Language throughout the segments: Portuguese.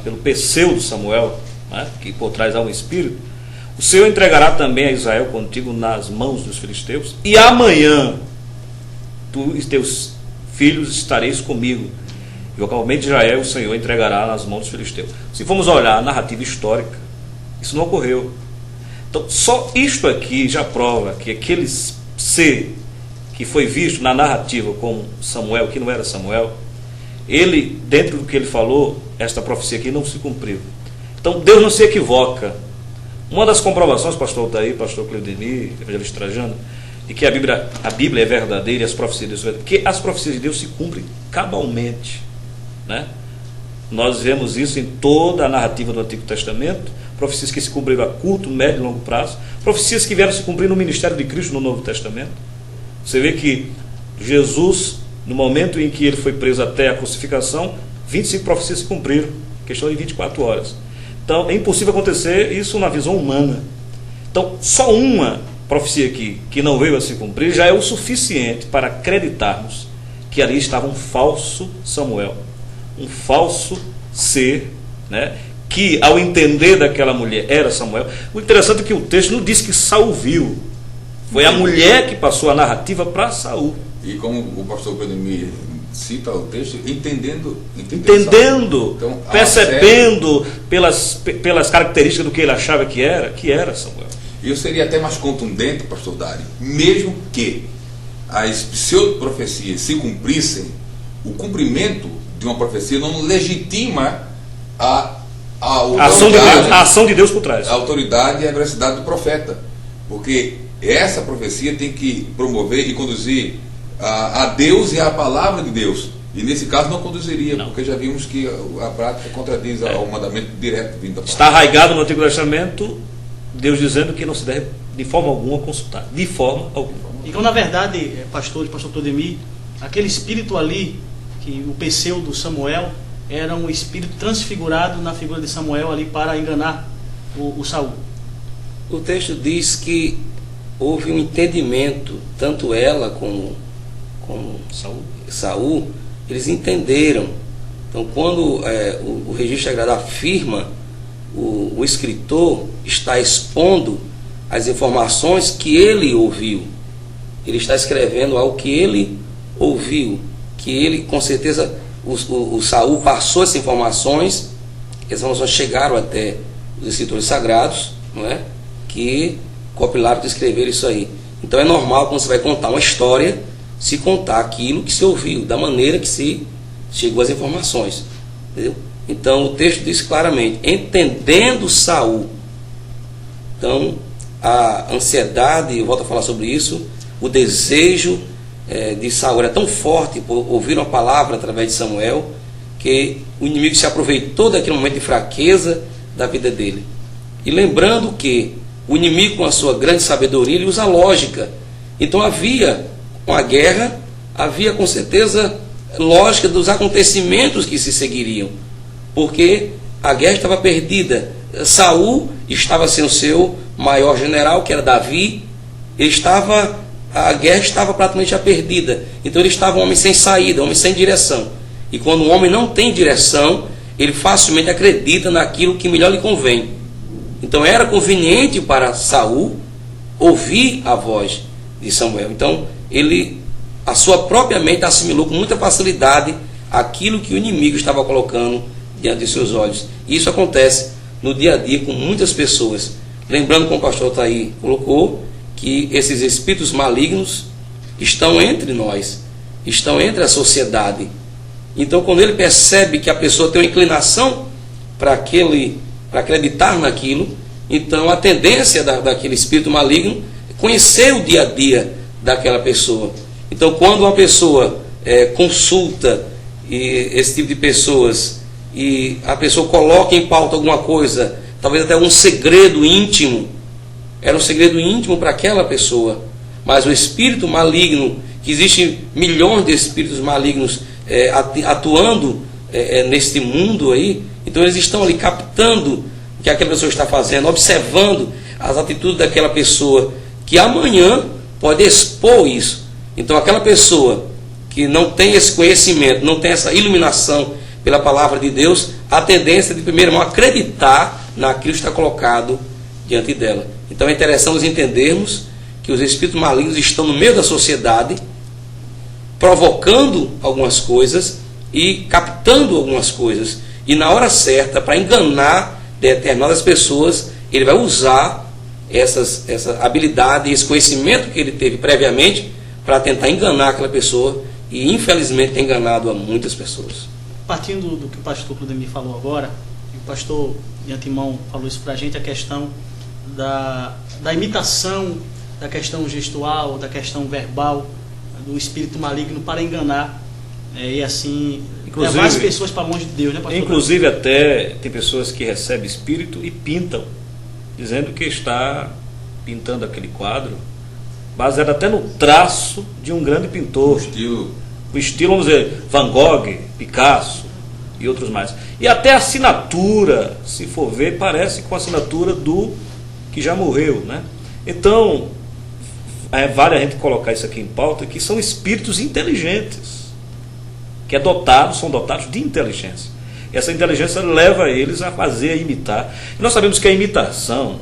pelo pseudo Samuel, né, que por trás há um espírito, o Senhor entregará também a Israel contigo nas mãos dos filisteus, e amanhã tu e teus filhos estareis comigo, e o acampamento de Israel o Senhor entregará nas mãos dos filisteus. Se formos olhar a narrativa histórica, isso não ocorreu. Então só isto aqui já prova que aquele ser que foi visto na narrativa como Samuel, que não era Samuel, ele, dentro do que ele falou, esta profecia aqui não se cumpriu. Então Deus não se equivoca. Uma das comprovações, pastor Altair, pastor Cleudemir, evangelista Trajano, de que a Bíblia é verdadeira e as profecias de Deus, porque as profecias de Deus se cumprem cabalmente, né? Nós vemos isso em toda a narrativa do Antigo Testamento, profecias que se cumpriram a curto, médio e longo prazo, profecias que vieram se cumprir no ministério de Cristo no Novo Testamento. Você vê que Jesus, no momento em que ele foi preso até a crucificação, 25 profecias se cumpriram, questão de 24 horas. Então é impossível acontecer isso na visão humana. Então só uma profecia aqui que não veio a se cumprir já é o suficiente para acreditarmos que ali estava um falso Samuel, um falso ser, né, que ao entender daquela mulher era Samuel. O interessante é que o texto não diz que Saul viu, foi a mulher que passou a narrativa para Saul. E como o pastor Cleudemir cita o texto, entendendo então, percebendo pelas características do que ele achava que era Samuel. E eu seria até mais contundente, pastor Dário, mesmo que as pseudo-profecias se cumprissem, o cumprimento de uma profecia não legitima a ação de Deus por trás. A autoridade e a veracidade do profeta. Porque essa profecia tem que promover e conduzir a Deus e a palavra de Deus. E nesse caso não conduziria, porque já vimos que a prática contradiz ao mandamento direto vindo da palavra. Está arraigado no Antigo Testamento, Deus dizendo que não se deve de forma alguma consultar. De forma alguma. Então, na verdade, pastor Cleudemir, aquele espírito ali, que o pseudo Samuel, era um espírito transfigurado na figura de Samuel ali para enganar o Saul. O texto diz que houve um entendimento, tanto ela como Saul, eles entenderam. Então, quando o registro sagrado afirma, o escritor está expondo as informações que ele ouviu. Ele está escrevendo algo que ele ouviu, que ele, com certeza, o Saul passou essas informações chegaram até os escritores sagrados, não é? Que compilaram e escreveram isso aí. Então é normal, quando você vai contar uma história, se contar aquilo que se ouviu, da maneira que se chegou às informações, entendeu? Então o texto diz claramente, entendendo Saul. Então a ansiedade, eu volto a falar sobre isso, o desejo de Saul era tão forte por ouvir uma palavra através de Samuel, que o inimigo se aproveitou daquele momento de fraqueza da vida dele. E lembrando que o inimigo, com a sua grande sabedoria, ele usa a lógica. Então havia uma guerra, havia com certeza lógica dos acontecimentos que se seguiriam, porque a guerra estava perdida. Saul estava sem o seu maior general, que era Davi. A guerra estava praticamente já perdida. Então ele estava um homem sem saída, um homem sem direção. E quando um homem não tem direção, ele facilmente acredita naquilo que melhor lhe convém. Então era conveniente para Saul ouvir a voz de Samuel. Então ele, a sua própria mente, assimilou com muita facilidade aquilo que o inimigo estava colocando diante de seus olhos. E isso acontece no dia a dia com muitas pessoas. Lembrando, como o pastor Altair colocou, que esses espíritos malignos estão entre nós, estão entre a sociedade. Então, quando ele percebe que a pessoa tem uma inclinação para acreditar naquilo, então a tendência daquele espírito maligno é conhecer o dia a dia daquela pessoa. Então, quando uma pessoa consulta esse tipo de pessoas e a pessoa coloca em pauta alguma coisa, talvez até um segredo íntimo, era um segredo íntimo para aquela pessoa, mas o espírito maligno, que existe milhões de espíritos malignos atuando neste mundo aí, então eles estão ali captando o que aquela pessoa está fazendo, observando as atitudes daquela pessoa, que amanhã pode expor isso. Então aquela pessoa que não tem esse conhecimento, não tem essa iluminação pela palavra de Deus, a tendência de, primeiro, acreditar naquilo que está colocado diante dela. Então é interessante nós entendermos que os espíritos malignos estão no meio da sociedade, provocando algumas coisas e captando algumas coisas. E na hora certa, para enganar determinadas pessoas, ele vai usar essa habilidade, esse conhecimento que ele teve previamente para tentar enganar aquela pessoa, e infelizmente tem enganado a muitas pessoas. Partindo do que o pastor Claudemir falou agora, e o pastor de antemão falou isso para a gente, a questão da imitação, da questão gestual, da questão verbal, do espírito maligno para enganar e assim levar as pessoas para longe de Deus, né, pastor? Inclusive até tem pessoas que recebem espírito e pintam, dizendo que está pintando aquele quadro, baseado até no traço de um grande pintor. O estilo, vamos dizer, Van Gogh, Picasso e outros mais. E até a assinatura, se for ver, parece com a assinatura do que já morreu, né? Então, vale a gente colocar isso aqui em pauta, que são espíritos inteligentes, que são dotados de inteligência. E essa inteligência leva eles a fazer, a imitar. E nós sabemos que a imitação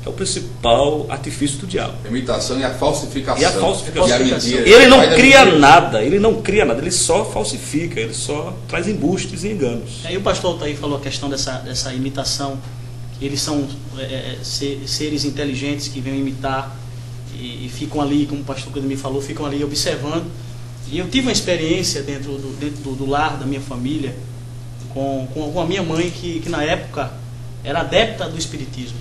é o principal artifício do diabo. A imitação e a falsificação. E a falsificação. E a mentira. Ele não cria nada, ele só falsifica, ele só traz embustes e enganos. Aí o pastor Altair falou a questão dessa imitação, que eles são seres inteligentes que vêm imitar e ficam ali, como o pastor Claudemir falou, ficam ali observando. E eu tive uma experiência dentro do lar da minha família, com a minha mãe, que na época era adepta do espiritismo.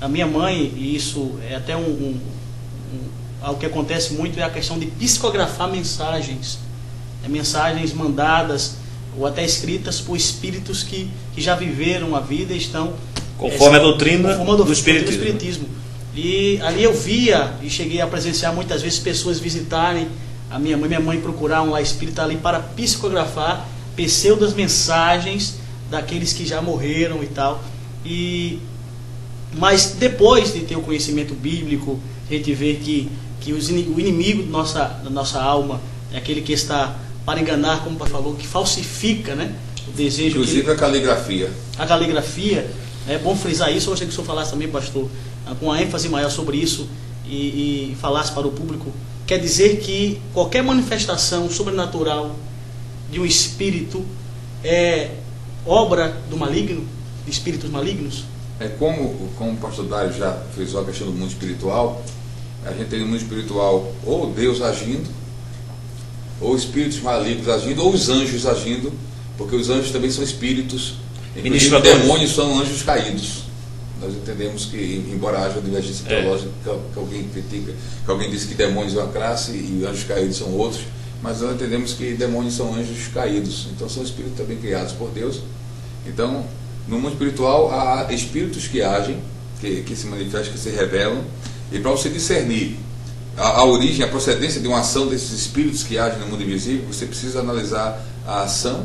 A minha mãe, e isso é até algo que acontece muito, é a questão de psicografar mensagens. Mensagens mandadas ou até escritas por espíritos que já viveram a vida e estão conforme a doutrina do espiritismo. E ali eu via e cheguei a presenciar muitas vezes pessoas visitarem a minha mãe procurar um lá espírita ali para psicografar pseudas mensagens daqueles que já morreram e tal. Mas depois de ter o conhecimento bíblico, a gente vê que o inimigo da nossa alma é aquele que está para enganar, como o pai falou, que falsifica, né, o desejo. Inclusive a caligrafia. A caligrafia, é bom frisar isso. Eu gostaria que o senhor falasse também, pastor, com a ênfase maior sobre isso e falasse para o público. Quer dizer que qualquer manifestação sobrenatural de um espírito é obra do maligno, de espíritos malignos? Como o pastor Dário já fez a questão do mundo espiritual, a gente tem no mundo espiritual ou Deus agindo, ou espíritos malignos agindo, ou os anjos agindo, porque os anjos também são espíritos, inclusive demônios são anjos caídos. Nós entendemos que, embora haja divergência teológica, que alguém critica, que alguém diz que demônios é uma classe e anjos caídos são outros, mas nós entendemos que demônios são anjos caídos, então são espíritos também criados por Deus. Então, no mundo espiritual há espíritos que agem, que se manifestam, que se revelam, e para você discernir a origem, a procedência de uma ação desses espíritos que agem no mundo invisível, você precisa analisar a ação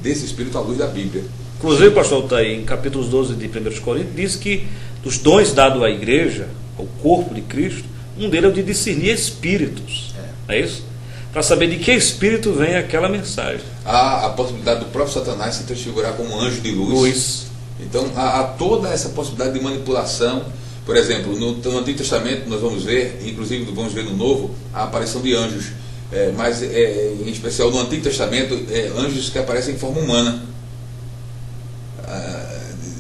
desse espírito à luz da Bíblia. Inclusive o pastor está aí em capítulos 12 de 1 Coríntios, diz que dos dons dados à igreja, ao corpo de Cristo, um deles é o de discernir espíritos. É isso? Para saber de que espírito vem aquela mensagem. Há a possibilidade do próprio Satanás se transfigurar como um anjo de luz. Então há toda essa possibilidade de manipulação. Por exemplo, no Antigo Testamento nós vamos ver, inclusive vamos ver no Novo, a aparição de anjos. Mas em especial no Antigo Testamento, anjos que aparecem em forma humana.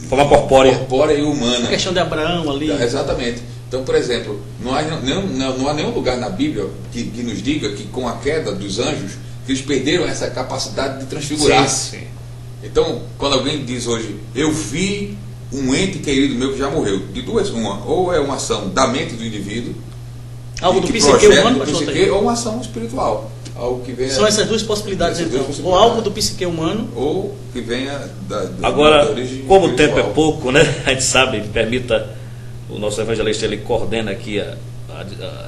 Forma corpórea. Corpórea e humana. A questão de Abraão ali. Exatamente. Então, por exemplo, não há nenhum lugar na Bíblia que nos diga que com a queda dos anjos, que eles perderam essa capacidade de transfigurar. Sim. Então, quando alguém diz hoje, eu vi um ente querido meu que já morreu, de duas, ou é uma ação da mente do indivíduo, algo do psique humano, ou uma ação espiritual. Algo que venha, são essas duas possibilidades, então. Ou algo do psique humano, ou que venha da origem como espiritual. O tempo é pouco, né? A gente sabe, permita o nosso evangelista, ele coordena aqui a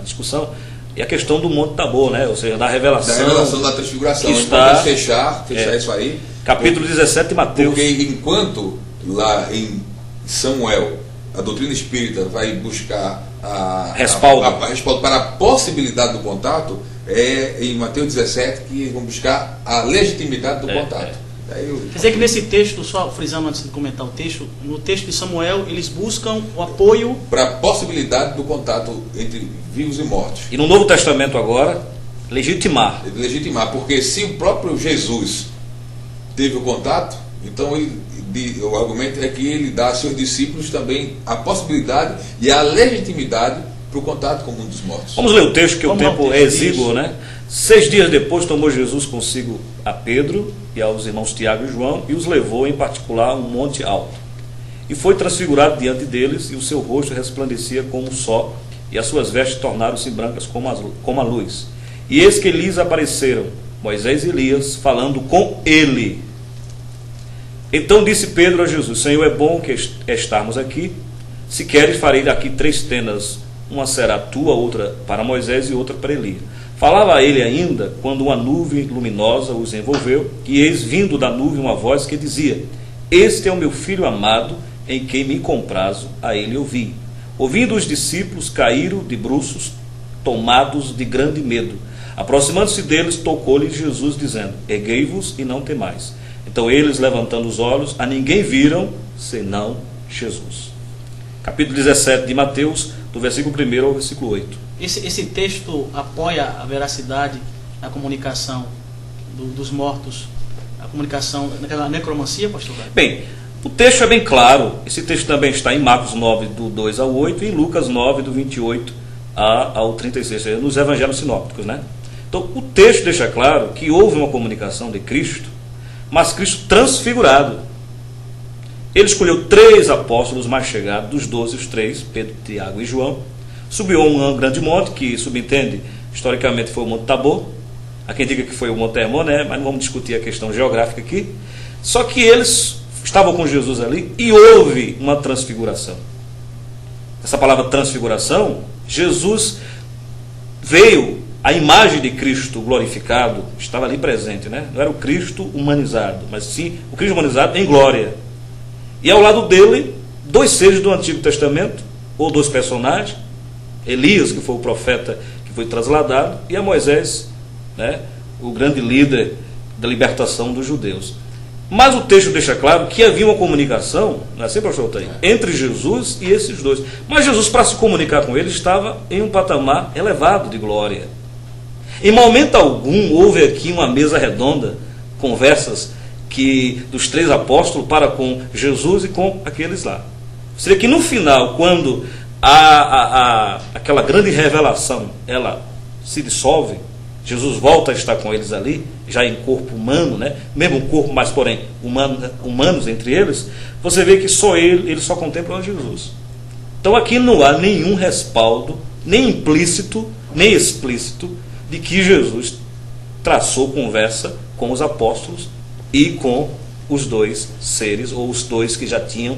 discussão, e a questão do Monte Tabor, né? Ou seja, da revelação da transfiguração. Está, fechar isso aí. Capítulo 17 de Mateus. Porque enquanto lá em Samuel a doutrina espírita vai buscar respaldo para a possibilidade do contato, em Mateus 17 que eles vão buscar a legitimidade do contato. Quer dizer que nesse texto, só frisando antes de comentar o texto, no texto de Samuel, eles buscam o apoio para a possibilidade do contato entre vivos e mortos. E no Novo Testamento agora, legitimar. Legitimar, porque se o próprio Jesus teve o contato, então o argumento é que ele dá a seus discípulos também a possibilidade e a legitimidade para o contato com o mundo dos mortos. Vamos ler o texto, que o tempo é exíguo, né? 6 dias depois tomou Jesus consigo a Pedro e aos irmãos Tiago e João e os levou em particular a um monte alto. E foi transfigurado diante deles, e o seu rosto resplandecia como o sol, e as suas vestes tornaram-se brancas como a luz. E eis que lhes apareceram Moisés e Elias, falando com ele. Então disse Pedro a Jesus: Senhor, é bom que estarmos aqui. Se queres, farei daqui 3 tendas. Uma será tua, outra para Moisés e outra para Elias. Falava a ele ainda, quando uma nuvem luminosa os envolveu, e eis vindo da nuvem uma voz que dizia: Este é o meu filho amado, em quem me comprazo, a ele ouvi. Ouvindo os discípulos, caíram de bruços, tomados de grande medo. Aproximando-se deles, tocou-lhes Jesus, dizendo: Erguei-vos e não temais. Então eles, levantando os olhos, a ninguém viram, senão Jesus. Capítulo 17 de Mateus, do versículo 1 ao versículo 8. Esse texto apoia a veracidade na comunicação dos mortos, a comunicação naquela necromancia, pastor Gaio? Bem, o texto é bem claro. Esse texto também está em Marcos 9, do 2 ao 8, e em Lucas 9, do 28 ao 36, nos evangelhos sinópticos, né? Então, o texto deixa claro que houve uma comunicação de Cristo, mas Cristo transfigurado. Ele escolheu 3 apóstolos mais chegados, dos 12, os 3, Pedro, Tiago e João, subiu a um grande monte, que subentende, historicamente foi o Monte Tabor. Há quem diga que foi o Monte Hermon, né? Mas não vamos discutir a questão geográfica aqui. Só que eles estavam com Jesus ali e houve uma transfiguração. Essa palavra transfiguração, Jesus veio, a imagem de Cristo glorificado estava ali presente, né? Não era o Cristo humanizado, mas sim o Cristo humanizado em glória. E ao lado dele, 2 seres do Antigo Testamento, ou 2 personagens, Elias, que foi o profeta que foi trasladado, e a Moisés, né, o grande líder da libertação dos judeus. Mas o texto deixa claro que havia uma comunicação, não é assim, pastor Altair, entre Jesus e esses 2. Mas Jesus, para se comunicar com eles, estava em um patamar elevado de glória. Em momento algum houve aqui uma mesa redonda, conversas dos 3 apóstolos para com Jesus e com aqueles lá. Seria que no final, quando aquela grande revelação ela se dissolve, Jesus volta a estar com eles ali, já em corpo humano, né? Mesmo corpo, mas porém humanos entre eles, você vê que só eles só contemplam Jesus. Então aqui não há nenhum respaldo, nem implícito, nem explícito, de que Jesus traçou conversa com os apóstolos e com os 2 seres, ou os 2 que já tinham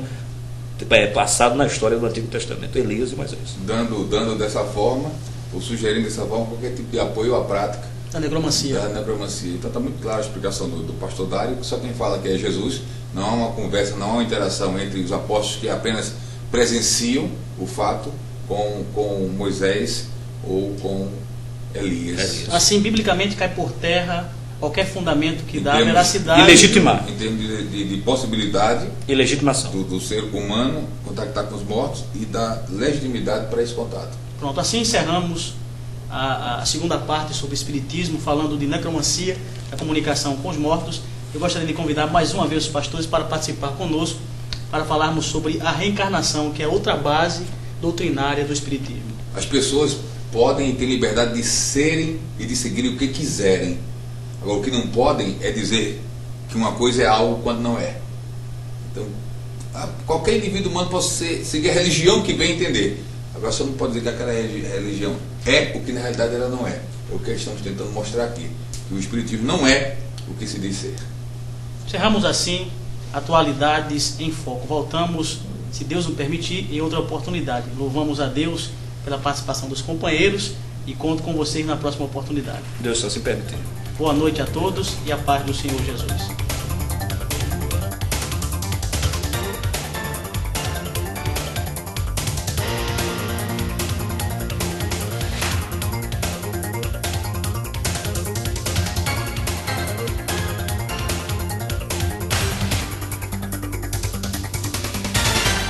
passado na história do Antigo Testamento, Elias e Moisés. Dando dessa forma, ou sugerindo dessa forma, qualquer tipo de apoio à prática da necromancia. Então está muito clara a explicação do pastor Dário, que só quem fala que é Jesus, não há uma conversa, não há uma interação entre os apóstolos que apenas presenciam o fato com Moisés ou com Elias. Assim, biblicamente cai por terra qualquer fundamento que dá veracidade e legitimar. Em termos de possibilidade e legitimação do ser humano contactar com os mortos e da legitimidade para esse contato. Pronto, assim encerramos a segunda parte sobre o Espiritismo, falando de necromancia, a comunicação com os mortos. Eu gostaria de convidar mais uma vez os pastores para participar conosco, para falarmos sobre a reencarnação, que é outra base doutrinária do Espiritismo. As pessoas podem ter liberdade de serem e de seguirem o que quiserem. Agora, o que não podem é dizer que uma coisa é algo quando não é. Então, qualquer indivíduo humano pode seguir a religião que bem entender. Agora, você não pode dizer que aquela religião é o que na realidade ela não é. É o que estamos tentando mostrar aqui. Que o Espiritismo não é o que se diz ser. Encerramos assim Atualidades em Foco. Voltamos, se Deus nos permitir, em outra oportunidade. Louvamos a Deus pela participação dos companheiros e conto com vocês na próxima oportunidade. Deus só se permitir. Boa noite a todos e a paz do Senhor Jesus.